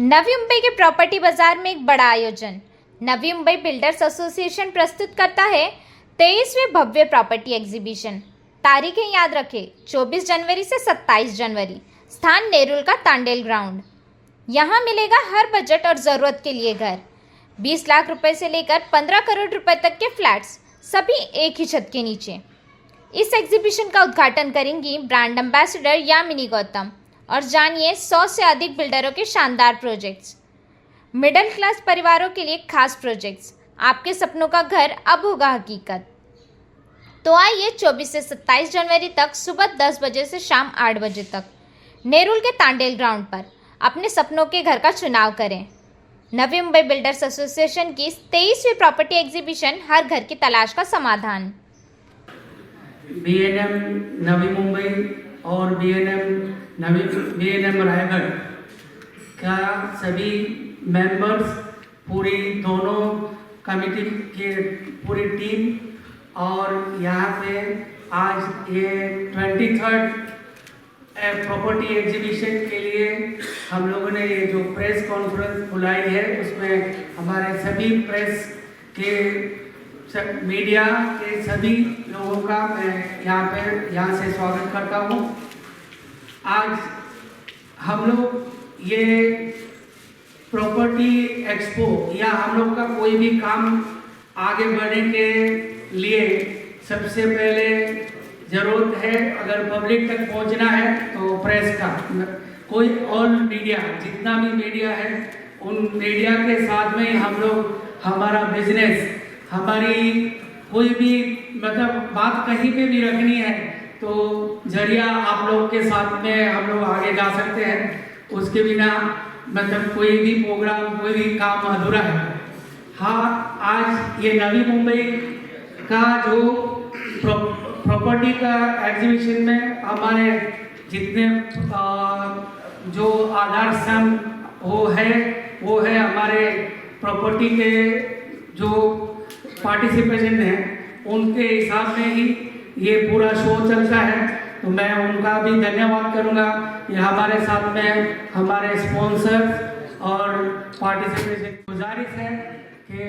नवी मुंबई के प्रॉपर्टी बाजार में एक बड़ा आयोजन। नवी मुंबई बिल्डर्स एसोसिएशन प्रस्तुत करता है 23वें भव्य प्रॉपर्टी एग्जीबिशन। तारीखें याद रखें, 24 जनवरी से 27 जनवरी। स्थान नेरुल का तांडेल ग्राउंड। यहाँ मिलेगा हर बजट और ज़रूरत के लिए घर। 20 लाख रुपए से लेकर 15 करोड़ रुपए तक के फ्लैट्स, सभी एक ही छत के नीचे। इस एग्जीबिशन का उद्घाटन करेंगी ब्रांड एम्बेसडर यामिनी गौतम। और जानिए 100 से अधिक बिल्डरों के शानदार प्रोजेक्ट्स। मिडिल क्लास परिवारों के लिए खास प्रोजेक्ट्स। आपके सपनों का घर अब होगा हकीकत। तो आइए 24 से 27 जनवरी तक सुबह 10 बजे से शाम 8 बजे तक नेरुल के तांडेल ग्राउंड पर अपने सपनों के घर का चुनाव करें। नवी मुंबई बिल्डर्स एसोसिएशन की 23वीं प्रॉपर्टी एग्जीबिशन, हर घर की तलाश का समाधान। बीएनएम नवी मुंबई और बीएनएम रायगढ़ का सभी मेंबर्स, पूरी दोनों कमेटी के पूरी टीम, और यहाँ पे आज ये 23rd प्रॉपर्टी एग्जीबिशन के लिए हम लोगों ने ये जो प्रेस कॉन्फ्रेंस बुलाई है, उसमें हमारे सभी प्रेस के मीडिया के सभी लोगों का मैं यहाँ से स्वागत करता हूँ। आज हम लोग ये प्रॉपर्टी एक्सपो या हम लोग का कोई भी काम आगे बढ़ने के लिए सबसे पहले ज़रूरत है, अगर पब्लिक तक पहुंचना है तो प्रेस का, कोई ऑल मीडिया, जितना भी मीडिया है उन मीडिया के साथ में हम लोग हमारा बिजनेस, हमारी कोई भी मतलब बात कहीं पे भी रखनी है तो जरिया आप लोग के साथ में हम लोग आगे जा सकते हैं। उसके बिना मतलब कोई भी प्रोग्राम, कोई भी काम अधूरा है। हाँ, आज ये नवी मुंबई का जो प्रॉपर्टी का एग्जीबिशन में हमारे जितने जो आधार स्तंभ वो है हमारे प्रॉपर्टी के जो पार्टिसिपेशन है, उनके हिसाब में ही ये पूरा शो चलता है। तो मैं उनका भी धन्यवाद करूंगा। ये हमारे साथ में हमारे स्पॉन्सर्स और पार्टिसिपेशन, गुजारिश है कि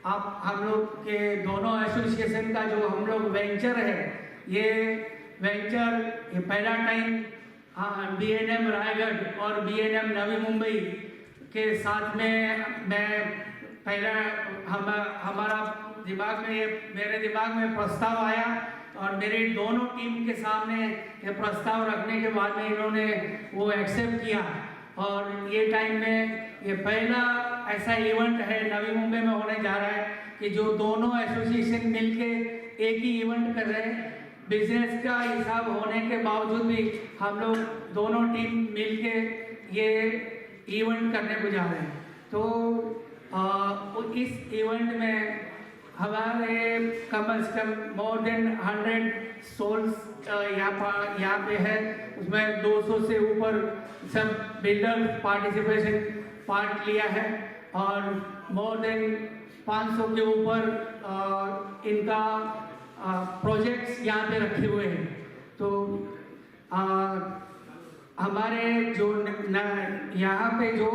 आप हम लोग के दोनों एसोसिएशन का जो हम लोग वेंचर है, ये वेंचर ये पहला टाइम बीएनएम रायगढ़ और बीएनएम नवी मुंबई के साथ में मैं पहला हमारा मेरे दिमाग में प्रस्ताव आया और मेरी दोनों टीम के सामने ये प्रस्ताव रखने के बाद में इन्होंने वो एक्सेप्ट किया। और ये टाइम में ये पहला ऐसा इवेंट है नवी मुंबई में होने जा रहा है कि जो दोनों एसोसिएशन मिलके एक ही इवेंट कर रहे हैं। बिजनेस का हिसाब होने के बावजूद भी हम लोग दोनों टीम मिलके ये इवेंट करने को जा रहे हैं। तो इस इवेंट में हमारे कम से कम मोर देन 100 सोल्स यहाँ पे है। उसमें 200 से ऊपर सब बिल्डर पार्ट लिया है और मोर देन 500 के ऊपर इनका प्रोजेक्ट्स यहाँ पे रखे हुए हैं। तो हमारे जो यहाँ पे जो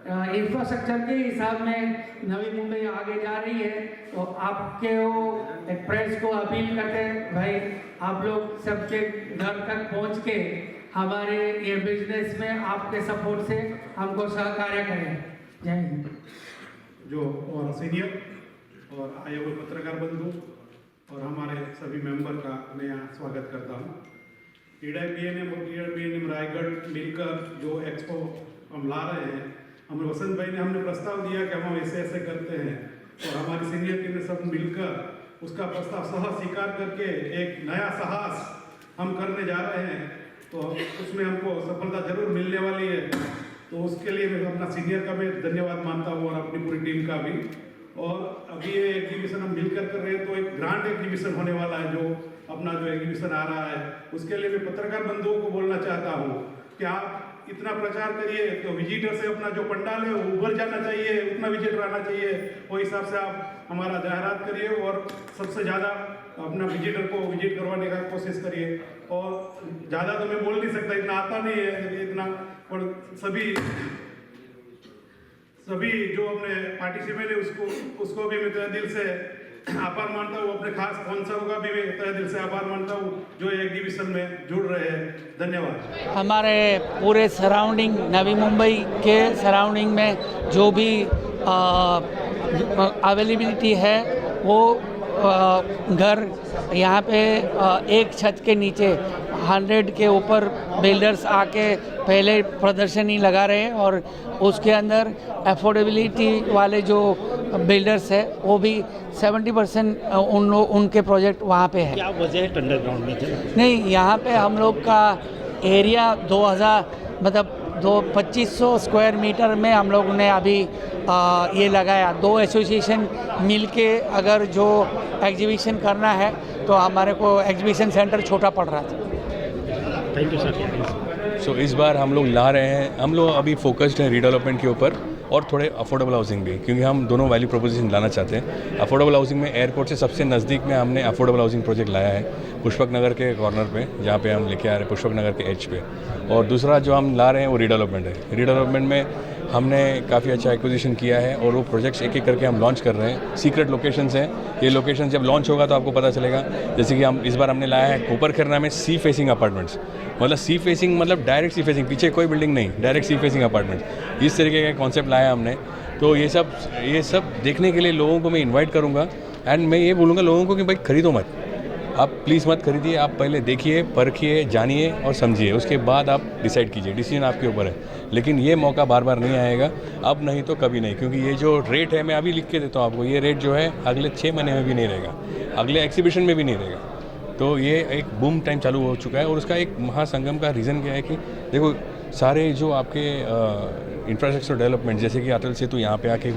इंफ्रास्ट्रक्चर के हिसाब में नवी मुंबई आगे जा रही है, तो आपके वो प्रेस को अपील करते हैं, भाई आप लोग सबके घर तक पहुंच के हमारे ये बिजनेस में आपके सपोर्ट से हमको सहकार्य करें। जय हिंद। जो और सीनियर और आए हुए पत्रकार बंधु और हमारे सभी मेंबर का मैं यहाँ स्वागत करता हूँ। बीएनएम और बीएनएम रायगढ़ मिलकर जो एक्सपो हम ला रहे हैं, हम वसंत भाई ने हमने प्रस्ताव दिया कि हम ऐसे करते हैं और हमारी सीनियर टीम ने सब मिलकर उसका प्रस्ताव सह स्वीकार करके एक नया साहस हम करने जा रहे हैं। तो उसमें हमको सफलता जरूर मिलने वाली है। तो उसके लिए मैं अपना सीनियर का भी धन्यवाद मानता हूँ और अपनी पूरी टीम का भी। और अभी ये एग्जीबिशन हम मिलकर कर रहे हैं, तो एक ग्रांड एग्जीबिशन होने वाला है। जो अपना जो एग्जीबिशन आ रहा है उसके लिए मैं पत्रकार बंधुओं को बोलना चाहता हूँ कि आप इतना प्रचार करिए तो विजिटर से अपना जो पंडाल है वो उभर जाना चाहिए, उतना विजिटर आना चाहिए। वो हिसाब से आप हमारा जाहिरात करिए और सबसे ज़्यादा अपना विजिटर को विजिट करवाने का कोशिश करिए। और ज़्यादा तो मैं बोल नहीं सकता, इतना आता नहीं है इतना, पर सभी सभी जो अपने पार्टिसिपेंट है उसको भी मैं तहे दिल से आभार मानता हूँ। अपने खास स्पॉन्सरों का भी मैं तहे दिल से आभार मानता हूँ जो एग्जीबिशन में जुड़ रहे हैं। धन्यवाद। हमारे पूरे सराउंडिंग नवी मुंबई के सराउंडिंग में जो भी अवेलेबिलिटी है वो घर यहाँ पे एक छत के नीचे 100 के ऊपर बिल्डर्स आके पहले प्रदर्शनी लगा रहे हैं और उसके अंदर अफोर्डेबिलिटी वाले जो बिल्डर्स है वो भी 70% उनके प्रोजेक्ट वहाँ पे है। क्या वजह है अंडरग्राउंड में? नहीं, यहाँ पे हम लोग का एरिया 2500 स्क्वायर मीटर में हम लोग ने अभी ये लगाया। 2 एसोसिएशन मिलके अगर जो एग्जीबिशन करना है तो हमारे को एग्जीबिशन सेंटर छोटा पड़ रहा था। Thank you sir. सो इस बार हम लोग ला रहे हैं, हम लोग अभी फोकस्ड हैं रीडेवलपमेंट के ऊपर और थोड़े अफोर्डेबल हाउसिंग भी, क्योंकि हम दोनों वैल्यू प्रोपोजिशन लाना चाहते हैं। अफोर्डेबल हाउसिंग में एयरपोर्ट से सबसे नज़दीक में हमने अफोर्डेबल हाउसिंग प्रोजेक्ट लाया है पुष्पक नगर के कॉर्नर पे, जहाँ पे हम लेके आ रहे हैं पुष्पक नगर के एज पे। और दूसरा जो हम ला रहे हैं वो रीडेवलपमेंट है। रीडेवलपमेंट में हमने काफ़ी अच्छा एक्विजिशन किया है और वो प्रोजेक्ट्स एक एक करके हम लॉन्च कर रहे हैं। सीक्रेट लोकेशंस हैं, ये लोकेशन जब लॉन्च होगा तो आपको पता चलेगा। जैसे कि हम इस बार हमने लाया है कोपर खन्ना में सी फेसिंग अपार्टमेंट्स, मतलब सी फेसिंग मतलब डायरेक्ट सी फेसिंग, पीछे कोई बिल्डिंग नहीं, डायरेक्ट सी फेसिंग अपार्टमेंट्स। इस तरीके का कॉन्सेप्ट लाया हमने। तो ये सब देखने के लिए लोगों को मैं इन्वाइट करूँगा एंड मैं ये बोलूँगा लोगों को कि भाई खरीदो मत, आप प्लीज़ मत खरीदिए, आप पहले देखिए, परखिए, जानिए और समझिए, उसके बाद आप डिसाइड कीजिए। डिसीजन आपके ऊपर है, लेकिन ये मौका बार बार नहीं आएगा, अब नहीं तो कभी नहीं, क्योंकि ये जो रेट है मैं अभी लिख के देता हूँ आपको, ये रेट जो है अगले 6 महीने में भी नहीं रहेगा, अगले एग्जीबिशन में भी नहीं रहेगा। तो ये एक बूम टाइम चालू हो चुका है और उसका एक महासंगम का रीज़न क्या है कि देखो सारे जो आपके इंफ्रास्ट्रक्चर डेवलपमेंट, जैसे कि अटल सेतु यहाँ पे आके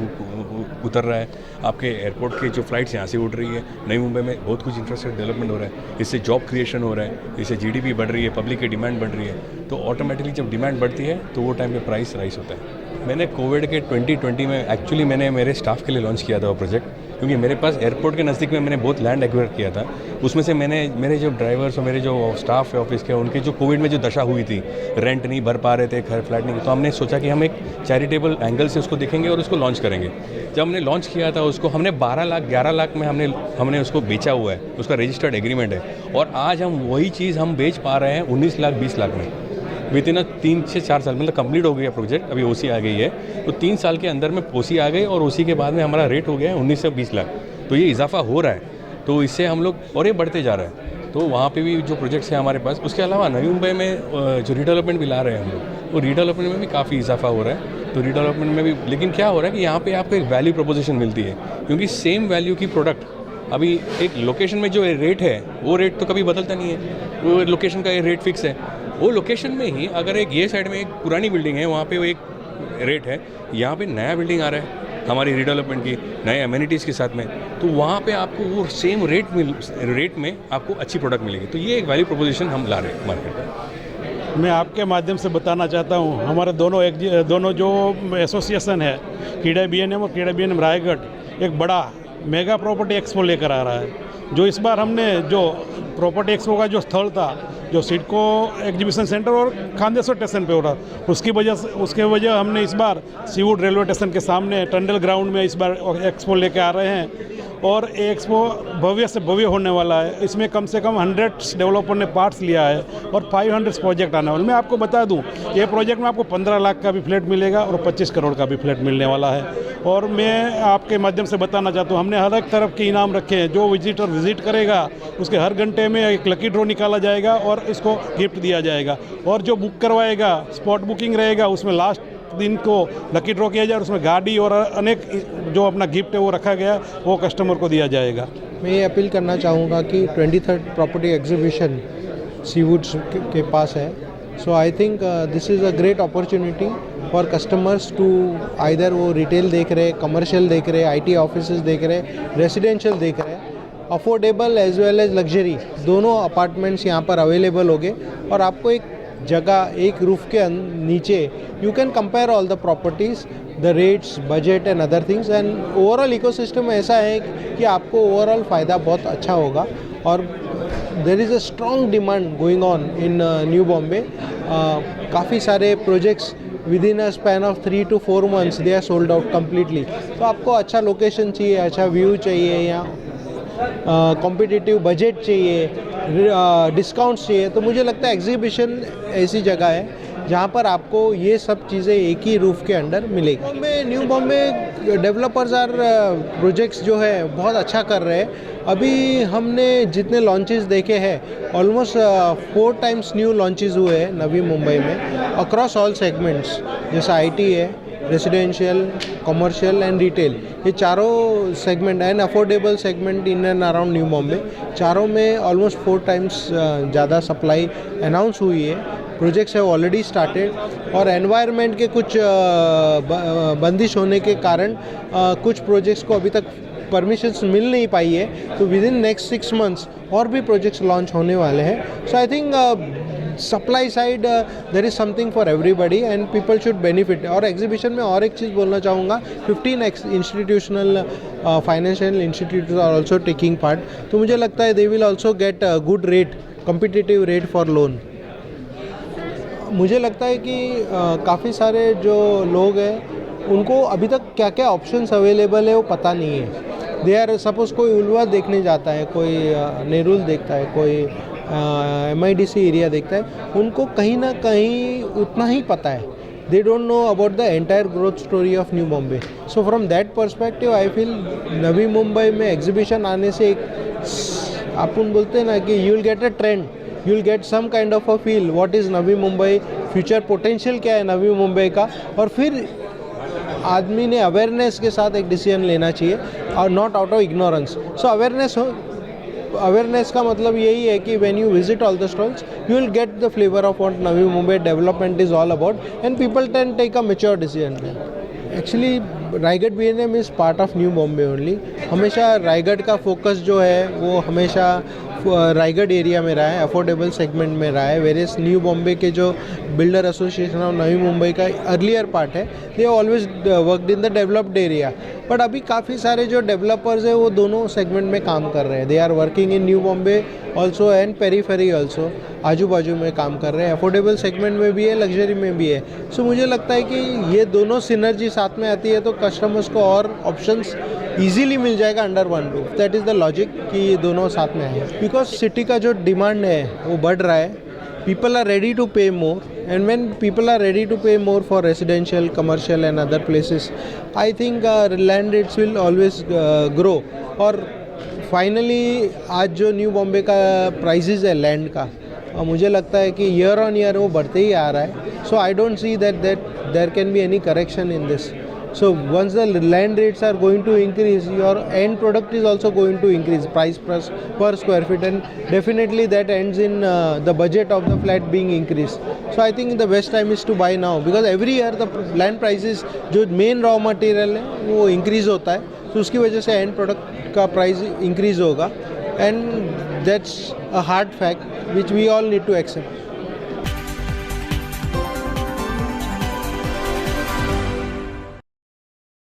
उतर रहा है, आपके एयरपोर्ट के जो फ्लाइट्स यहाँ से उड़ रही है, नई मुंबई में बहुत कुछ इंफ्रास्ट्रक्चर डेवलपमेंट हो रहा है, इससे जॉब क्रिएशन हो रहा है, इससे जीडीपी बढ़ रही है, पब्लिक की डिमांड बढ़ रही है। तो ऑटोमेटिकली जब डिमांड बढ़ती है तो वो टाइम पे प्राइस राइज होता है। मैंने कोविड के 2020 में एक्चुअली मैंने मेरे स्टाफ के लिए लॉन्च किया था वो प्रोजेक्ट, क्योंकि मेरे पास एयरपोर्ट के नज़दीक में मैंने बहुत लैंड एक्वायर किया था। उसमें से मैंने मेरे जो ड्राइवर्स और मेरे जो स्टाफ है ऑफिस के, उनकी जो कोविड में जो दशा हुई थी, रेंट नहीं भर पा रहे थे, घर फ्लैट नहीं, तो हमने सोचा कि हम एक चैरिटेबल एंगल से उसको देखेंगे और उसको लॉन्च करेंगे। जब हमने लॉन्च किया था उसको, हमने 12 लाख 11 लाख में हमने उसको बेचा हुआ है, उसका रजिस्टर्ड एग्रीमेंट है, और आज हम वही चीज़ हम बेच पा रहे हैं 19 लाख 20 लाख में विद इन 3 से 4 साल, मतलब कंप्लीट हो गया प्रोजेक्ट, अभी ओसी आ गई है, तो 3 साल के अंदर में ओसी आ गई और ओसी के बाद में हमारा रेट हो गया है 19 से 20 लाख। तो ये इजाफा हो रहा है, तो इससे हम लोग और ये बढ़ते जा रहा है। तो वहाँ पे भी जो प्रोजेक्ट्स हैं हमारे पास, उसके अलावा नवी मुंबई में जो रीडेवलपमेंट भी ला रहे हैं हम लोग, वो रीडेवलपमेंट में भी काफ़ी इजाफा हो रहा है। तो रीडेवलपमेंट में भी, लेकिन क्या हो रहा है कि यहाँ पे आपको एक वैल्यू प्रोपोजिशन मिलती है, क्योंकि सेम वैल्यू की प्रोडक्ट अभी एक लोकेशन में जो रेट है वो रेट तो कभी बदलता नहीं है, वो लोकेशन का रेट फिक्स है। वो लोकेशन में ही अगर एक ये साइड में एक पुरानी बिल्डिंग है, वहाँ पे वो एक रेट है, यहाँ पे नया बिल्डिंग आ रहा है हमारी रीडेवलपमेंट की, नए अमेनिटीज़ के साथ में, तो वहाँ पे आपको वो सेम रेट में आपको अच्छी प्रोडक्ट मिलेगी। तो ये एक वैल्यू प्रोपोजिशन हम ला रहे हैं मार्केट में। मैं आपके माध्यम से बताना चाहता हूँ, हमारे दोनों जो एसोसिएशन है, कीड़ा BNM और कीड़ा BNM रायगढ़, एक बड़ा मेगा प्रॉपर्टी एक्सपो लेकर आ रहा है। जो इस बार हमने जो प्रॉपर्टी एक्सपो का जो स्थल था, जो सिडको एग्जीबिशन सेंटर और खांदेश्वर स्टेशन पे हो रहा, उसके वजह हमने इस बार सीवुड रेलवे स्टेशन के सामने टंडल ग्राउंड में इस बार एक्सपो लेके आ रहे हैं। और ये एक्सपो भव्य से भव्य होने वाला है। इसमें कम से कम 100 डेवलपर ने पार्ट्स लिया है और 500 प्रोजेक्ट आने वाले। मैं आपको बता दूं, ये प्रोजेक्ट में आपको 15 लाख का भी फ्लैट मिलेगा और 25 करोड़ का भी फ्लैट मिलने वाला है। और मैं आपके माध्यम से बताना चाहता हूँ, हमने हर एक तरफ के इनाम रखे हैं। जो विजिटर विजिट करेगा उसके हर घंटे में एक लकी ड्रॉ निकाला जाएगा और इसको गिफ्ट दिया जाएगा। और जो बुक करवाएगा, स्पॉट बुकिंग रहेगा, उसमें लास्ट दिन को लकी ड्रॉ किया जाए और उसमें गाड़ी और अनेक जो अपना गिफ्ट है वो रखा गया, वो कस्टमर को दिया जाएगा। मैं ये अपील करना चाहूँगा कि 23rd प्रॉपर्टी एग्जीबिशन सीवुड के पास है। So I think this is a great opportunity for customers to either वो रिटेल देख रहे, कमर्शियल देख रहे, IT ऑफिसेज देख रहे, रेजिडेंशियल देख रहे, affordable as well as luxury दोनों अपार्टमेंट्स यहाँ पर अवेलेबल होंगे। और आपको एक जगह, एक रूफ के नीचे you can compare all the properties, the rates, budget and other things, and overall ecosystem ऐसा है कि आपको ओवरऑल फ़ायदा बहुत अच्छा होगा। और there is a strong demand going on in new Bombay. काफ़ी सारे projects within a span of 3 to 4 months they are sold out completely. तो आपको अच्छा लोकेशन चाहिए, अच्छा व्यू चाहिए, या कॉम्पिटिटिव बजट चाहिए, डिस्काउंट्स चाहिए, तो मुझे लगता है एग्जीबिशन ऐसी जगह है जहाँ पर आपको ये सब चीज़ें एक ही रूफ के अंडर मिलेगी। New Bombay developers are projects जो है बहुत अच्छा कर रहे हैं। अभी हमने जितने लॉन्चेस देखे हैं ऑलमोस्ट 4 times न्यू लॉन्चेस हुए हैं नवी मुंबई में अक्रॉस ऑल सेगमेंट्स, जैसे IT है, रेसिडेंशियल, कमर्शियल एंड रिटेल, ये चारों segment and affordable segment in and around new Bombay, चारों में ऑलमोस्ट 4 times ज़्यादा सप्लाई अनाउंस हुई है। प्रोजेक्ट्स है ऑलरेडी स्टार्टेड और एनवायरनमेंट के कुछ बंदिश होने के कारण कुछ प्रोजेक्ट्स को अभी तक परमिशंस मिल नहीं पाई है, तो विद इन नेक्स्ट 6 months और भी प्रोजेक्ट्स लॉन्च होने वाले हैं। So I think supply side there is something for everybody and people should benefit. और एग्जीबिशन में और एक चीज़ बोलना चाहूँगा, 15 institutional financial institutes are also taking part, तो मुझे लगता है they will also get good rate, competitive rate for loan. मुझे लगता है कि काफ़ी सारे जो लोग हैं उनको अभी तक क्या क्या ऑप्शंस अवेलेबल है वो पता नहीं है। दे आर सपोज कोई उल्वा देखने जाता है, कोई नेरुल देखता है, कोई MIDC एरिया देखता है, उनको कहीं ना कहीं उतना ही पता है। They don't know about the entire growth story of new Bombay. So from that perspective I feel Navi Mumbai में एग्जीबिशन आने से एक अपन बोलते हैं ना कि you will get a trend, you will get some kind of a feel what is Navi Mumbai, future potential क्या है नवी मुंबई का, और फिर आदमी ने अवेयरनेस के साथ एक डिसीजन लेना चाहिए और not out of ignorance. So awareness का मतलब यही है कि when you visit all the stalls you will get the flavour of what Navi Mumbai development is all about and people can take a mature decision. Actually Raigad BNM is part of new Bombay only. हमेशा रायगढ़ का focus जो है वो हमेशा Raigarh area में रहा है, affordable segment में रहा है। वेरियस न्यू बॉम्बे के जो builder association of Navi Mumbai का अर्लियर पार्ट है, they always worked in the developed area. But अभी काफ़ी सारे जो डेवलपर्स हैं वो दोनों सेगमेंट में काम कर रहे हैं। They are working in new Bombay also and periphery also, आजू बाजू में काम कर रहे हैं। अफोर्डेबल सेगमेंट में भी है, लग्जरी में भी है। सो मुझे लगता है कि ये दोनों सिनर्जी साथ में आती है तो कस्टमर्स को और ऑप्शंस इजीली मिल जाएगा under one roof. That is the logic कि ये दोनों साथ में आए, बिकॉज सिटी का जो डिमांड है वो बढ़ रहा है। पीपल आर रेडी टू पे मोर, and when people are ready to pay more for residential, commercial and other places, I think land rates will always grow। और फाइनली आज जो न्यू बॉम्बे का प्राइसेस है लैंड का, मुझे लगता है कि ईयर ऑन ईयर वो बढ़ते ही आ रहा है। So I don't see that there can be any correction in this. So once the land rates are going to increase, your end product is also going to increase, price per square feet, and definitely that ends in the budget of the flat being increased. So I think the best time is to buy now, because every year the land prices जो main raw material है वो increase होता है, तो उसकी वजह से end product का price increase होगा, and that's a hard fact which we all need to accept.